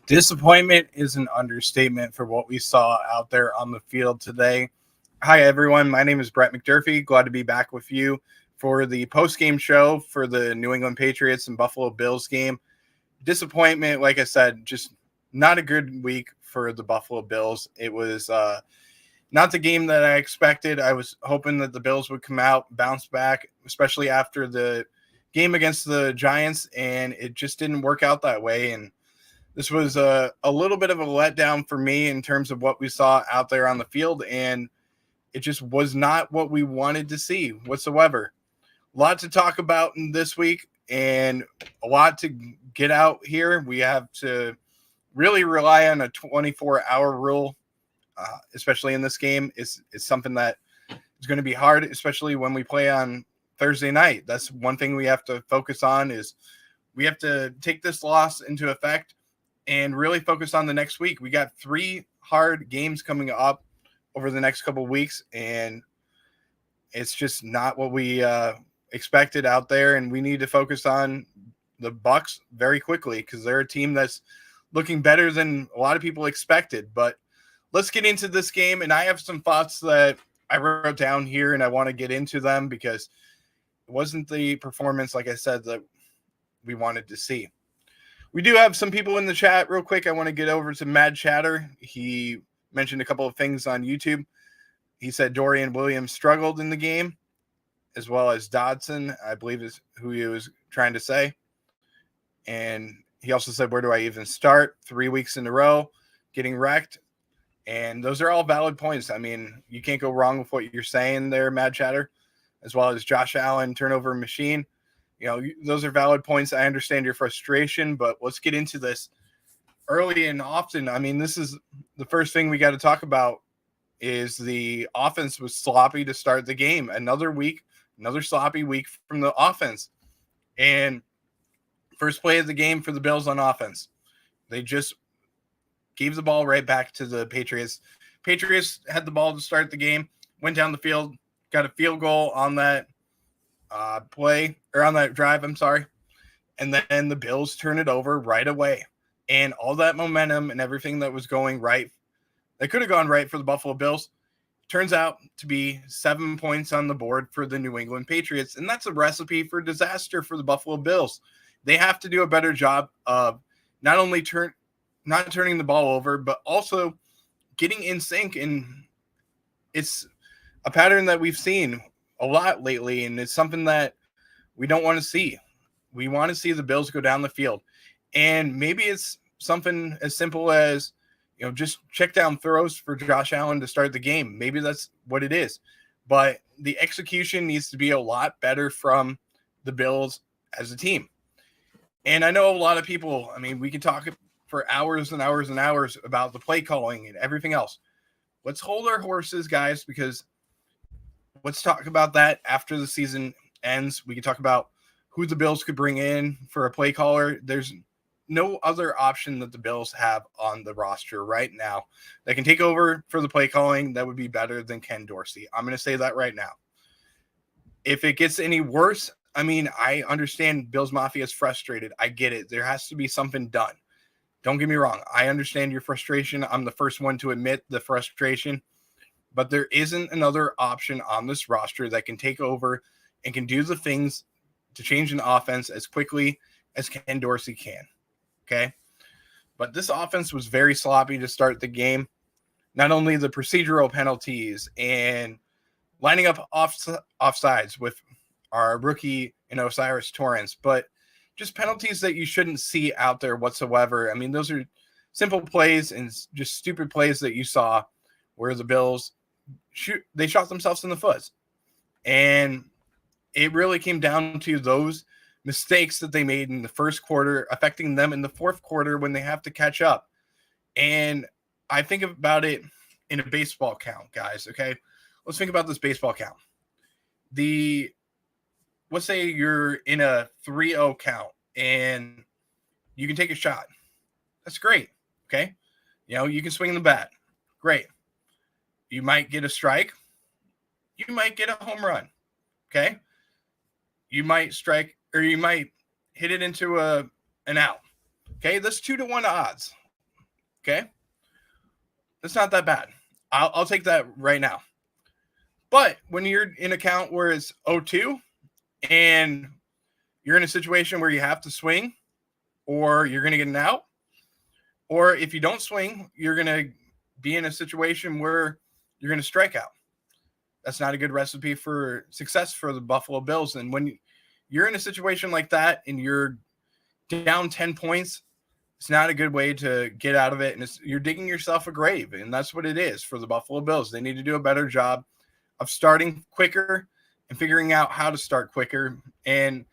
Disappointment is an understatement for what we saw out there on the field today. Hi, everyone. My name is Brett McDurphy. Glad to be back with you for the post-game show for the New England Patriots and Buffalo Bills game. Disappointment, like I said, just not a good week for the Buffalo Bills. It was not the game that I expected. I was hoping that the Bills would come out, bounce back, especially after the game against the Giants, and it just didn't work out that way. And this was a little bit of a letdown for me in terms of what we saw out there on the field, and it just was not what we wanted to see whatsoever. A lot to talk about in this week and a lot to get out here. We have to really rely on a 24-hour rule, especially in this game. It's something that is going to be hard, especially when we play on Thursday night. That's one thing we have to focus on is we have to take this loss into effect and really focus on the next week. We got 3 hard games coming up over the next couple of weeks, and it's just not what we expected out there. And we need to focus on the Bucks very quickly because they're a team that's looking better than a lot of people expected. But let's get into this game, and I have some thoughts that I wrote down here, and I want to get into them because it wasn't the performance, like I said, that we wanted to see. We do have some people in the chat real quick. I want to get over to Mad Chatter. He mentioned a couple of things on YouTube. He said Dorian Williams struggled in the game, as well as Dodson, I believe is who he was trying to say. And he also said, where do I even start? 3 weeks in a row, getting wrecked. And those are all valid points. I mean, you can't go wrong with what you're saying there, Mad Chatter, as well as Josh Allen, turnover machine. You know, those are valid points. I understand your frustration, but let's get into this early and often. I mean, this is the first thing we got to talk about is the offense was sloppy to start the game. Another sloppy week from the offense. And first play of the game for the Bills on offense. They just gave the ball right back to the Patriots. Patriots had the ball to start the game, went down the field, got a field goal on that play or on that drive, I'm sorry. And then the Bills turn it over right away. And all that momentum and everything that was going right, that could have gone right for the Buffalo Bills, turns out to be 7 points on the board for the New England Patriots. And that's a recipe for disaster for the Buffalo Bills. They have to do a better job of not only not turning the ball over, but also getting in sync. And it's a pattern that we've seen a lot lately, and it's something that we don't want to see. We want to see the Bills go down the field. And maybe it's something as simple as, you know, just check down throws for Josh Allen to start the game. Maybe that's what it is. But the execution needs to be a lot better from the Bills as a team. And I know a lot of people, I mean, we can talk for hours and hours and hours about the play calling and everything else. Let's hold our horses, guys, because let's talk about that after the season ends. We can talk about who the Bills could bring in for a play caller. There's no other option that the Bills have on the roster right now that can take over for the play calling that would be better than Ken Dorsey. I'm going to say that right now. If it gets any worse, I mean, I understand Bills Mafia is frustrated. I get it. There has to be something done. Don't get me wrong. I understand your frustration. I'm the first one to admit the frustration. But there isn't another option on this roster that can take over and can do the things to change an offense as quickly as Ken Dorsey can. Okay? But this offense was very sloppy to start the game. Not only the procedural penalties and lining up offsides with our rookie in Osiris Torrance, but just penalties that you shouldn't see out there whatsoever. I mean, those are simple plays and just stupid plays that you saw where the Bills they shot themselves in the foot. And it really came down to those mistakes that they made in the first quarter, affecting them in the fourth quarter when they have to catch up. And I think about it in a baseball count, guys. Okay. Let's think about this baseball count. Let's say you're in a 3-0 count and you can take a shot. That's great. Okay. You know, you can swing the bat. Great. You might get a strike. You might get a home run. Okay. You might strike or you might hit it into an out. Okay. That's 2-to-1 odds. Okay. It's not that bad. I'll take that right now. But when you're in a count where it's 0-2 and you're in a situation where you have to swing or you're going to get an out, or if you don't swing, you're going to be in a situation where you're going to strike out. That's not a good recipe for success for the Buffalo Bills. And when you're in a situation like that and you're down 10 points, it's not a good way to get out of it. And you're digging yourself a grave. And that's what it is for the Buffalo Bills. They need to do a better job of starting quicker and figuring out how to start quicker and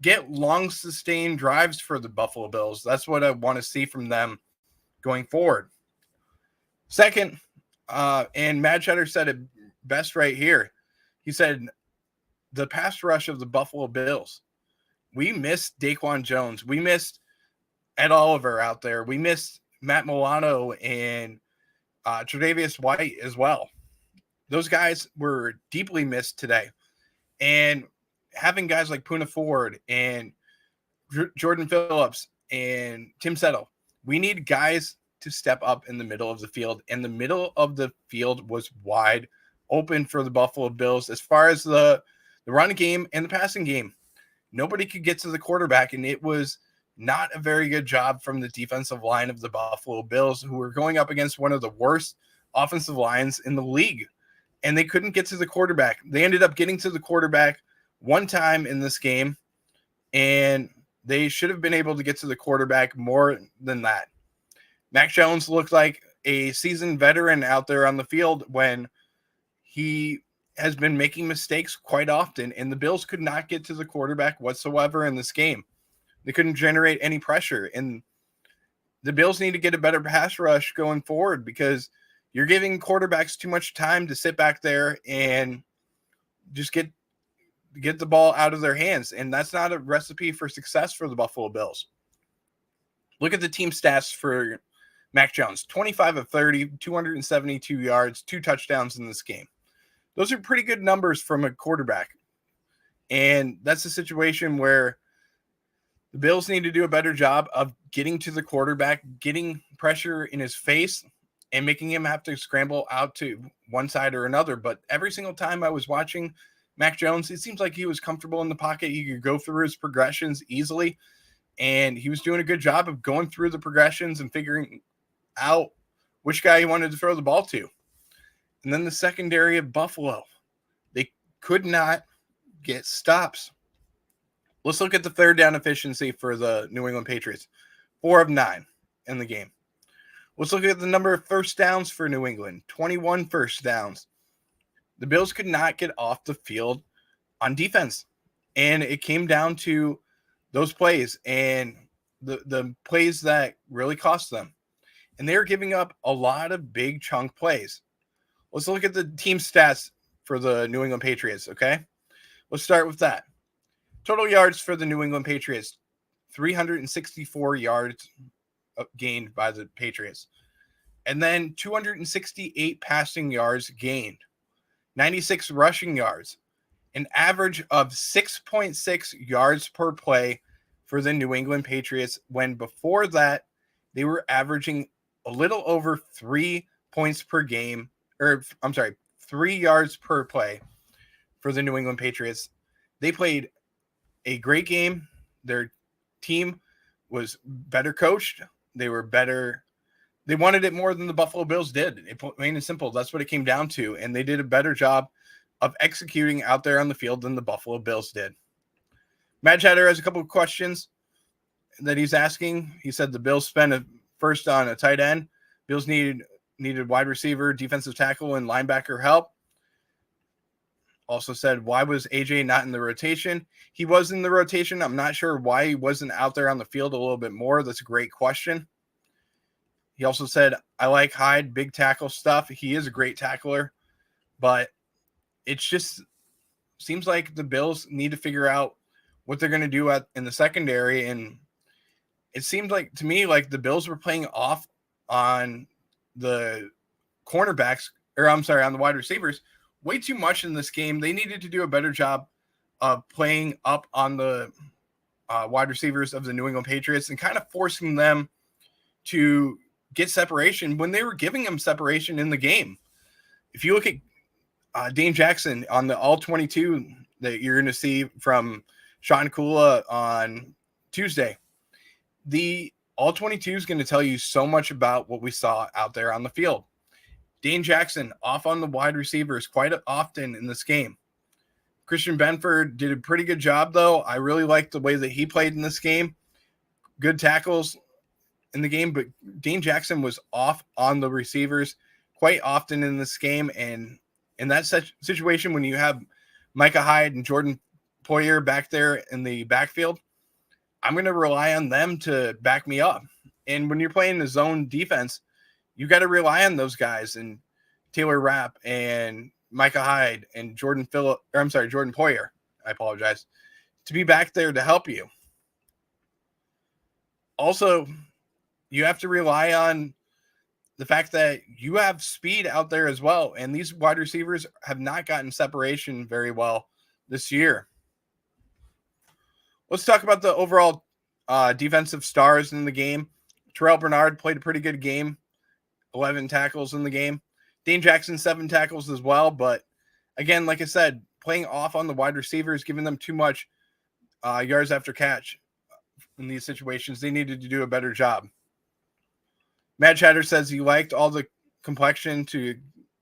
get long sustained drives for the Buffalo Bills. That's what I want to see from them going forward. Second, and Matt Cheddar said it best right here. He said, the pass rush of the Buffalo Bills. We missed Daquan Jones. We missed Ed Oliver out there. We missed Matt Milano and Tre'Davious White as well. Those guys were deeply missed today. And having guys like Poona Ford and Jordan Phillips and Tim Settle, we need guys to step up in the middle of the field. And the middle of the field was wide open for the Buffalo Bills as far as the run game and the passing game. Nobody could get to the quarterback, and it was not a very good job from the defensive line of the Buffalo Bills, who were going up against one of the worst offensive lines in the league, and they couldn't get to the quarterback. They ended up getting to the quarterback one time in this game, and they should have been able to get to the quarterback more than that. Mac Jones looked like a seasoned veteran out there on the field when he has been making mistakes quite often, and the Bills could not get to the quarterback whatsoever in this game. They couldn't generate any pressure, and the Bills need to get a better pass rush going forward because you're giving quarterbacks too much time to sit back there and just get the ball out of their hands, and that's not a recipe for success for the Buffalo Bills. Look at the team stats for Mac Jones. 25 of 30, 272 yards, 2 touchdowns in this game. Those are pretty good numbers from a quarterback. And that's a situation where the Bills need to do a better job of getting to the quarterback, getting pressure in his face, and making him have to scramble out to one side or another. But every single time I was watching Mac Jones, it seems like he was comfortable in the pocket. He could go through his progressions easily, and he was doing a good job of going through the progressions and figuring out which guy he wanted to throw the ball to. And then the secondary of Buffalo, they could not get stops. Let's look at the third down efficiency for the New England Patriots. 4 of 9 in the game. Let's look at the number of first downs for New England. 21 first downs. The Bills could not get off the field on defense. And it came down to those plays and the plays that really cost them. And they were giving up a lot of big chunk plays. Let's look at the team stats for the New England Patriots, okay? Let's start with that. Total yards for the New England Patriots, 364 yards gained by the Patriots. And then 268 passing yards gained, 96 rushing yards, an average of 6.6 yards per play for the New England Patriots, when before that, they were averaging a little over 3 points per game, 3 yards per play for the New England Patriots. They played a great game. Their team was better coached. They were better. They wanted it more than the Buffalo Bills did. Plain and simple. That's what it came down to. And they did a better job of executing out there on the field than the Buffalo Bills did. Matt Cheddar has a couple of questions that he's asking. He said the Bills spent a first on a tight end. Bills needed wide receiver, defensive tackle, and linebacker help. Also said, why was AJ not in the rotation? He was in the rotation. I'm not sure why he wasn't out there on the field a little bit more. That's a great question. He also said, I like Hyde, big tackle stuff. He is a great tackler, but it just seems like the Bills need to figure out what they're going to do in the secondary. And it seemed like to me like the Bills were playing off on the cornerbacks, on the wide receivers way too much in this game. They needed to do a better job of playing up on the wide receivers of the New England Patriots and kind of forcing them to get separation when they were giving him separation in the game. If you look at Dane Jackson on the all-22 that you're going to see from Sean Kula on Tuesday, the all-22 is going to tell you so much about what we saw out there on the field. Dane Jackson off on the wide receivers quite often in this game. Christian Benford did a pretty good job, though. I really liked the way that he played in this game. Good tackles in the game, but Dane Jackson was off on the receivers quite often in this game. And in that situation, when you have Micah Hyde and Jordan Poyer back there in the backfield, I'm going to rely on them to back me up. And when you're playing the zone defense, you got to rely on those guys and Taylor Rapp and Micah Hyde and Jordan Poyer, I apologize, to be back there to help you. Also, you have to rely on the fact that you have speed out there as well. And these wide receivers have not gotten separation very well this year. Let's talk about the overall defensive stars in the game. Terrell Bernard played a pretty good game, 11 tackles in the game. Dane Jackson, 7 tackles as well. But again, like I said, playing off on the wide receivers, giving them too much yards after catch in these situations. They needed to do a better job. Matt Chatter says he liked all the complexion to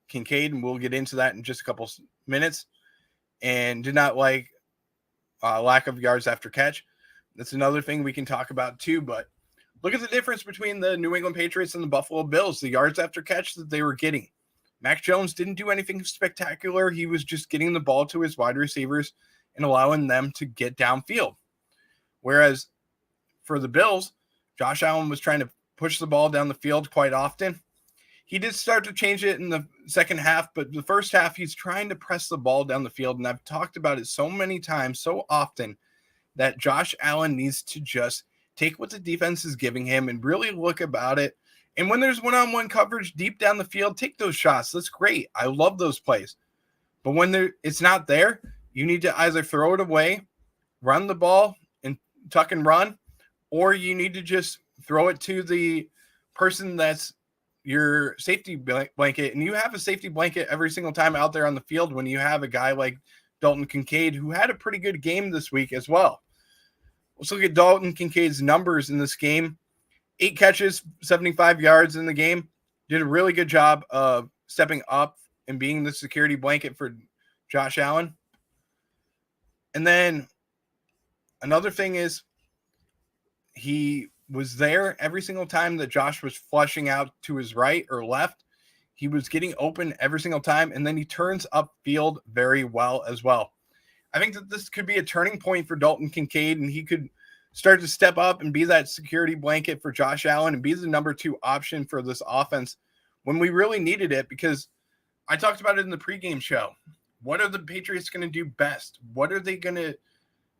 Kincaid, and we'll get into that in just a couple minutes, and did not like lack of yards after catch. That's another thing we can talk about too, but look at the difference between the New England Patriots and the Buffalo Bills, the yards after catch that they were getting. Mac Jones didn't do anything spectacular. He was just getting the ball to his wide receivers and allowing them to get downfield. Whereas for the Bills, Josh Allen was trying to push the ball down the field quite often. He did start to change it in the second half, but the first half, he's trying to press the ball down the field. And I've talked about it so many times, so often, that Josh Allen needs to just take what the defense is giving him and really look about it. And when there's one-on-one coverage deep down the field, take those shots. That's great. I love those plays. But when it's not there, you need to either throw it away, run the ball, and tuck and run, or you need to just throw it to the person that's your safety blanket. And you have a safety blanket every single time out there on the field when you have a guy like Dalton Kincaid, who had a pretty good game this week as well. Let's look at Dalton Kincaid's numbers in this game. 8 catches, 75 yards in the game. Did a really good job of stepping up and being the security blanket for Josh Allen. And then another thing is he was there every single time that Josh was flushing out to his right or left. He was getting open every single time, and then he turns upfield very well as well. I think that this could be a turning point for Dalton Kincaid, and he could start to step up and be that security blanket for Josh Allen and be the number 2 option for this offense when we really needed it, because I talked about it in the pregame show. What are the Patriots going to do best? What are they going to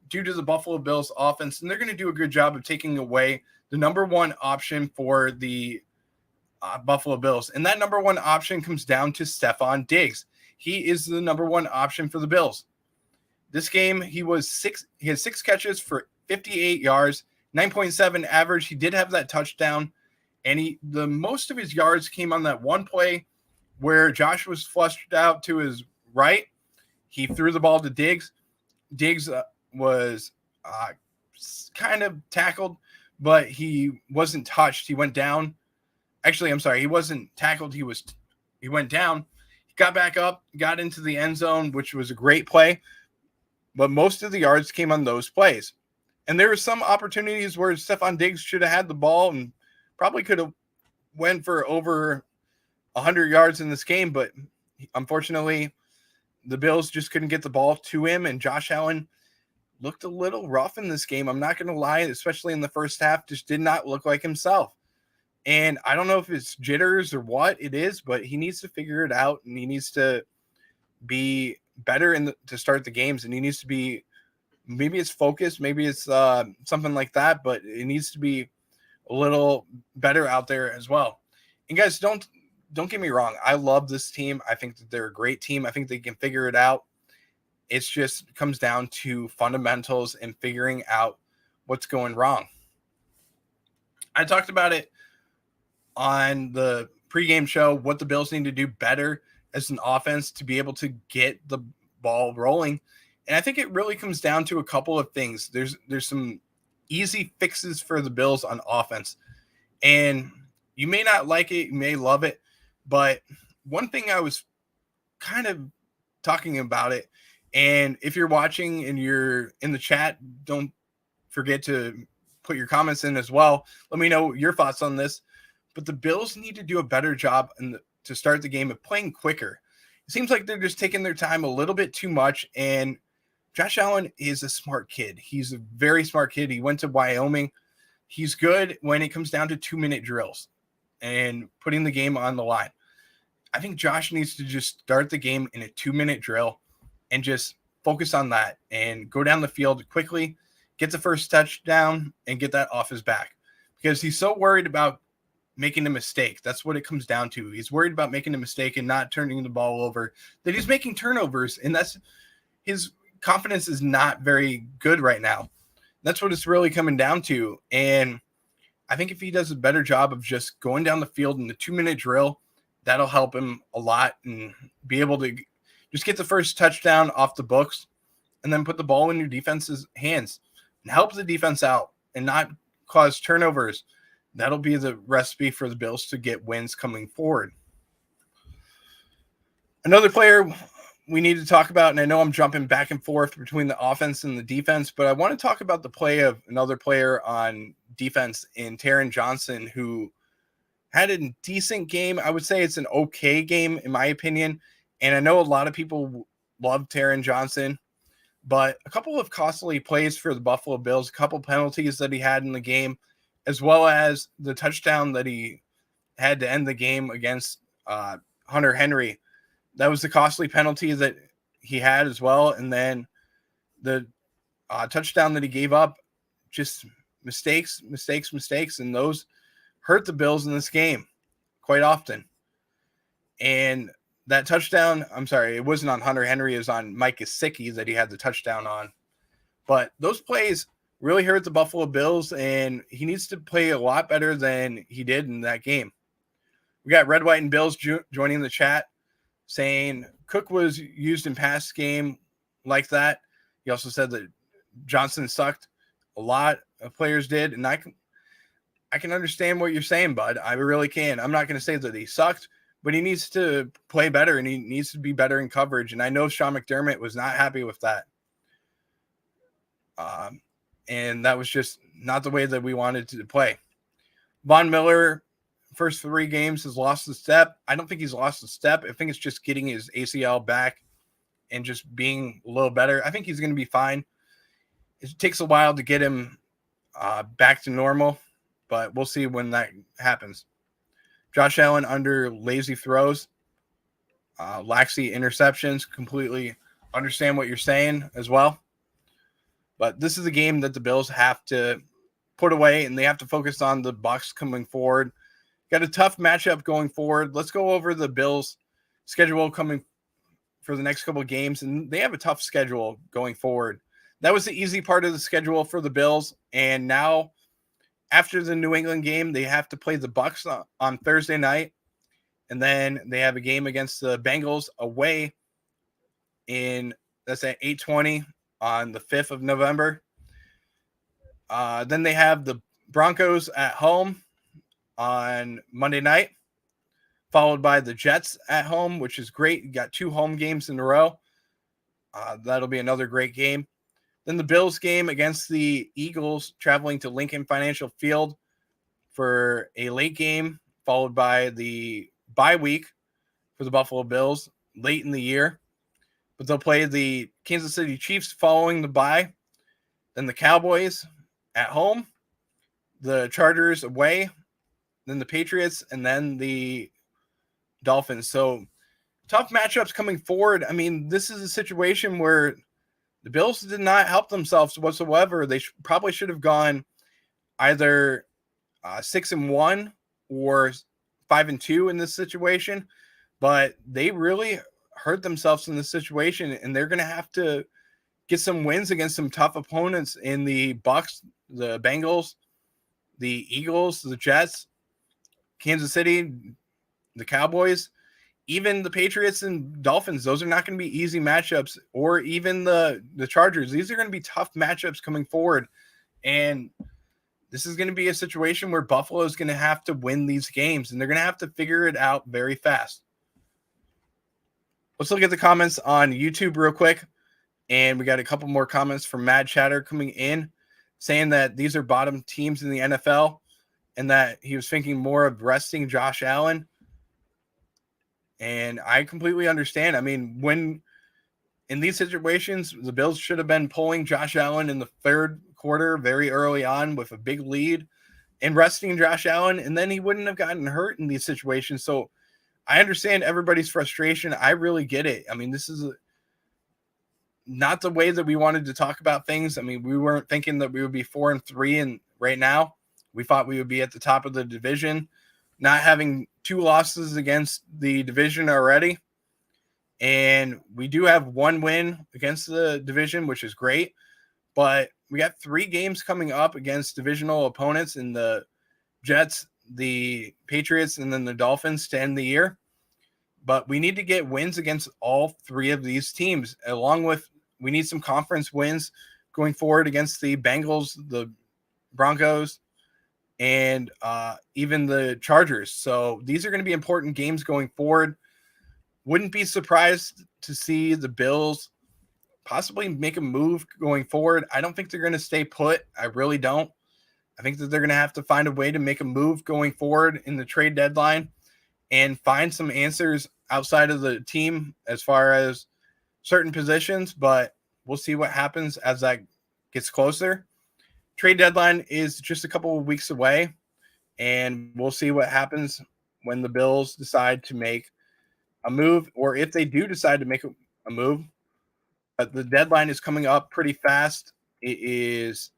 do to the Buffalo Bills offense? And they're going to do a good job of taking away the number 1 option for the Buffalo Bills. And that number 1 option comes down to Stephon Diggs. He is the number 1 option for the Bills. This game, he had 6 catches for 58 yards, 9.7 average. He did have that touchdown, and the most of his yards came on that one play where Josh was flushed out to his right. He threw the ball to Diggs. Diggs was kind of tackled, but he wasn't touched. He went down. Actually, I'm sorry. He wasn't tackled. He went down. He got back up, got into the end zone, which was a great play. But most of the yards came on those plays. And there were some opportunities where Stephon Diggs should have had the ball and probably could have went for over 100 yards in this game. But unfortunately, the Bills just couldn't get the ball to him. And Josh Allen looked a little rough in this game. I'm not going to lie, especially in the first half, just did not look like himself. And I don't know if it's jitters or what it is, but he needs to figure it out, and he needs to be better to start the games, and he needs to be, maybe it's focused, maybe it's something like that, but it needs to be a little better out there as well. And guys, don't get me wrong. I love this team. I think that they're a great team. I think they can figure it out. It's just comes down to fundamentals and figuring out what's going wrong. I talked about it on the pregame show what the Bills need to do better as an offense to be able to get the ball rolling. And I think it really comes down to a couple of things. There's some easy fixes for the Bills on offense. And you may not like it, you may love it, but one thing I was kind of talking about it, and if you're watching and you're in the chat, don't forget to put your comments in as well. Let me know your thoughts on this. But the Bills need to do a better job to start the game of playing quicker. It seems like they're just taking their time a little bit too much. And Josh Allen is a smart kid. He's a very smart kid. He went to Wyoming. He's good when it comes down to 2-minute drills and putting the game on the line. I think Josh needs to just start the game in a 2-minute drill and just focus on that and go down the field quickly, get the first touchdown, and get that off his back, because he's so worried about making a mistake. That's what it comes down to. He's worried about making a mistake and not turning the ball over, that he's making turnovers, and that's his confidence is not very good right now. That's what it's really coming down to. And I think if he does a better job of just going down the field in the 2-minute drill, that'll help him a lot and be able to just get the first touchdown off the books and then put the ball in your defense's hands and help the defense out and not cause turnovers. That'll be the recipe for the Bills to get wins coming forward. Another player we need to talk about, and I know I'm jumping back and forth between the offense and the defense, but I want to talk about the play of another player on defense in Taron Johnson, who had a decent game. I would say it's an okay game, in my opinion. And I know a lot of people love Taron Johnson, but a couple of costly plays for the Buffalo Bills, a couple penalties that he had in the game, as well as the touchdown that he had to end the game against Hunter Henry. That was the costly penalty that he had as well. And then the touchdown that he gave up, just mistakes. And those hurt the Bills in this game quite often. And that touchdown, I'm sorry, it wasn't on Hunter Henry, it was on Mike Gesicki that he had the touchdown on. But those plays really hurt the Buffalo Bills, and he needs to play a lot better than he did in that game. We got Red, White, and Bills joining the chat, saying Cook was used in past game like that. He also said that Johnson sucked. A lot of players did, and I can understand what you're saying, bud. I really can. I'm not going to say that he sucked, but he needs to play better, and he needs to be better in coverage. And I know Sean McDermott was not happy with that. And that was just not the way that we wanted to play. Von Miller, first 3 games, has lost the step. I don't think he's lost the step. I think it's just getting his ACL back and just being a little better. I think he's going to be fine. It takes a while to get him back to normal, but we'll see when that happens. Josh Allen under lazy throws, laxy interceptions. Completely understand what you're saying as well. But this is a game that the Bills have to put away, and they have to focus on the Bucs coming forward. Got a tough matchup going forward. Let's go over the Bills' schedule coming for the next couple of games, and they have a tough schedule going forward. That was the easy part of the schedule for the Bills, and now after the New England game, they have to play the Bucs on Thursday night, and then they have a game against the Bengals away that's at 8:20 on the 5th of November. Then they have the Broncos at home on Monday night, followed by the Jets at home, which is great. You got 2 home games in a row. That'll be another great game. Then the Bills game against the Eagles, traveling to Lincoln Financial Field for a late game, followed by the bye week for the Buffalo Bills late in the year. But they'll play the Kansas City Chiefs following the bye, then the Cowboys at home, the Chargers away, then the Patriots, and then the Dolphins. So tough matchups coming forward. I mean, this is a situation where the Bills did not help themselves whatsoever. They probably should have gone either 6-1 or 5-2 in this situation, but they really hurt themselves in this situation, and they're going to have to get some wins against some tough opponents in the Bucs, the Bengals, the Eagles, the Jets, Kansas City, the Cowboys, even the Patriots and Dolphins, those are not going to be easy matchups, or even the Chargers. These are going to be tough matchups coming forward. And this is going to be a situation where Buffalo is going to have to win these games, and they're going to have to figure it out very fast. Let's look at the comments on YouTube real quick. And we got a couple more comments from Mad Chatter coming in saying that these are bottom teams in the NFL and that he was thinking more of resting Josh Allen. And I completely understand. I mean, when in these situations, the Bills should have been pulling Josh Allen in the third quarter very early on with a big lead and resting Josh Allen, and then he wouldn't have gotten hurt in these situations. So I understand everybody's frustration. I really get it. I mean, this is not the way that we wanted to talk about things. I mean, we weren't thinking that we would be 4-3, and right now we thought we would be at the top of the division, not having 2 losses against the division already. And we do have 1 win against the division, which is great. But we got 3 games coming up against divisional opponents in the Jets, the Patriots, and then the Dolphins to end the year. But we need to get wins against all 3 of these teams, along with we need some conference wins going forward against the Bengals, the Broncos, and even the Chargers. So these are going to be important games going forward. Wouldn't be surprised to see the Bills possibly make a move going forward. I don't think they're going to stay put. I really don't. I think that they're going to have to find a way to make a move going forward in the trade deadline and find some answers outside of the team as far as certain positions, but we'll see what happens as that gets closer. Trade deadline is just a couple of weeks away, and we'll see what happens when the Bills decide to make a move, or if they do decide to make a move. But the deadline is coming up pretty fast. It is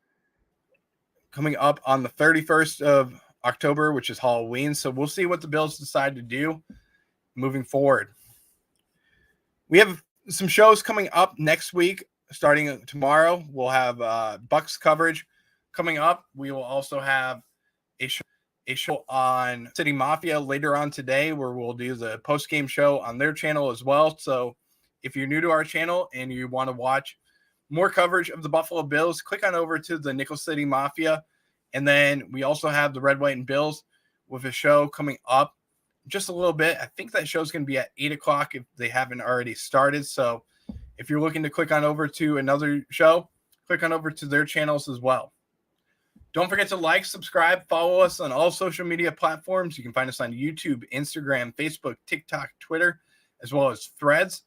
coming up on the 31st of October, which is Halloween. So we'll see what the Bills decide to do moving forward. We have some shows coming up next week. Starting tomorrow, we'll have Bucks coverage coming up. We will also have a show on City Mafia later on today, where we'll do the post-game show on their channel as well. So if you're new to our channel and you want to watch more coverage of the Buffalo Bills, click on over to the Nickel City Mafia. And then we also have the Red, White, and Bills with a show coming up just a little bit. I think that show's going to be at 8 o'clock if they haven't already started. So if you're looking to click on over to another show, click on over to their channels as well. Don't forget to like, subscribe, follow us on all social media platforms. You can find us on YouTube, Instagram, Facebook, TikTok, Twitter, as well as Threads.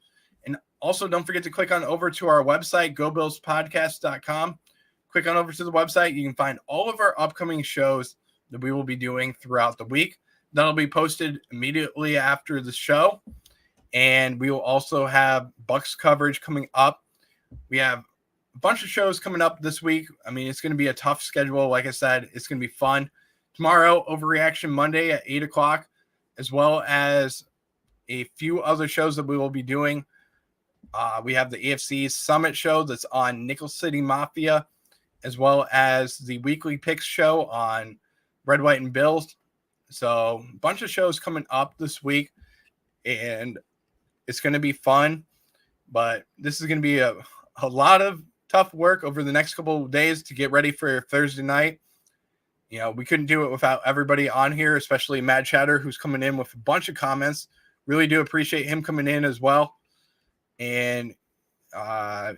And also don't forget to click on over to our website, gobillspodcast.com. Click on over to the website. You can find all of our upcoming shows that we will be doing throughout the week. That'll be posted immediately after the show. And we will also have Bucks coverage coming up. We have a bunch of shows coming up this week. I mean, it's going to be a tough schedule. Like I said, it's going to be fun. Tomorrow, Overreaction Monday at 8 o'clock, as well as a few other shows that we will be doing. We have the AFC Summit show that's on Nickel City Mafia, as well as the weekly picks show on Red, White, and Bills. So a bunch of shows coming up this week, and it's going to be fun, but this is going to be a lot of tough work over the next couple of days to get ready for Thursday night. You know, we couldn't do it without everybody on here, especially Mad Chatter, who's coming in with a bunch of comments. Really do appreciate him coming in as well. And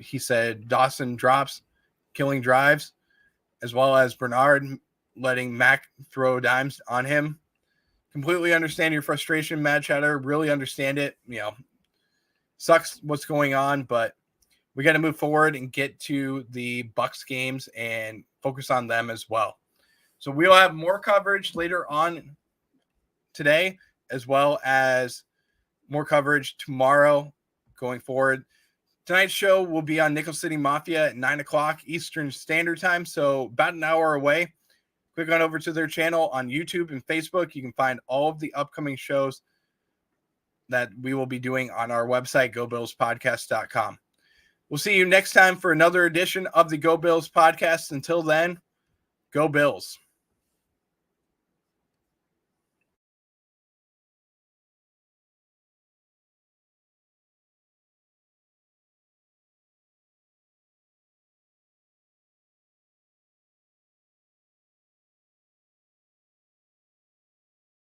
he said Dawson drops, killing drives, as well as Bernard letting Mac throw dimes on him. Completely understand your frustration, Mad Chatter. Really understand it. You know, sucks what's going on, but we got to move forward and get to the Bucks games and focus on them as well. So we'll have more coverage later on today, as well as more coverage tomorrow going forward. Tonight's show will be on Nickel City Mafia at 9 o'clock Eastern Standard Time, so about an hour away. Click on over to their channel on YouTube and Facebook. You can find all of the upcoming shows that we will be doing on our website, gobillspodcast.com. We'll see you next time for another edition of the Go Bills podcast. Until then, go Bills.